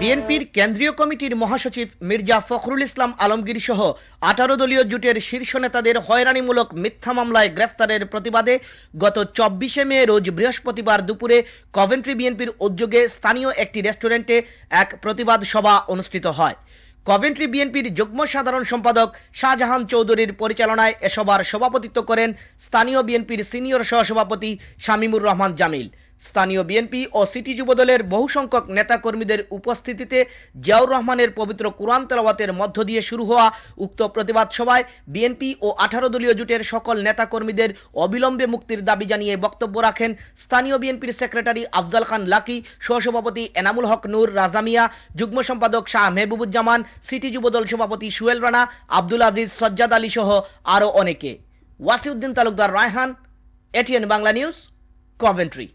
বিএনপির কেন্দ্রীয় কমিটির মহাসচিব মির্জা ফখরুল ইসলাম আলমগীর সহ 18 দলীয় জোটের শীর্ষ নেতাদের হয়রানিমূলক মিথ্যা মামলায় গ্রেফতারের প্রতিবাদে গত 24 মে রোজ বৃহস্পতিবার দুপুরে কভেন্ট্রি বিএনপির উদ্যোগে স্থানীয় একটি রেস্টুরেন্টে এক প্রতিবাদ সভা অনুষ্ঠিত হয়। কভেন্ট্রি বিএনপির যুগ্ম সাধারণ সম্পাদক শাহজাহান চৌধুরীর পরিচালনায় এ সভার সভাপতিত্ব করেন স্থানীয় বিএনপির সিনিয়র সহসভাপতি শামীমুর রহমান জামিল। স্থানীয় বিএনপি ও সিটি যুবদলের বহু সংখ্যক নেতাকর্মীদের উপস্থিতিতে জিয়াউর রহমানের পবিত্র কুরআন তেলাওয়াতের মধ্য দিয়ে শুরু হওয়া উক্ত প্রতিবাদ সভায় বিএনপি ও 18 দলীয় জোটের সকল নেতাকর্মীদের অবিলম্বে মুক্তির দাবি জানিয়ে বক্তব্য রাখেন স্থানীয় বিএনপির সেক্রেটারি আফজাল খান লাকি, সহসভাপতি এনামুল হক নূর রাজামিয়া, যুগ্ম সম্পাদক শাহ মেহবুবুজ্জামান, সিটি যুবদল সভাপতি সুয়েল রানা, আব্দুল আজিজ, সজ্জাদ আলী সহ আরও অনেকে। Wasiuddin Talukdar Raihan, ATN Bangla news, Coventry.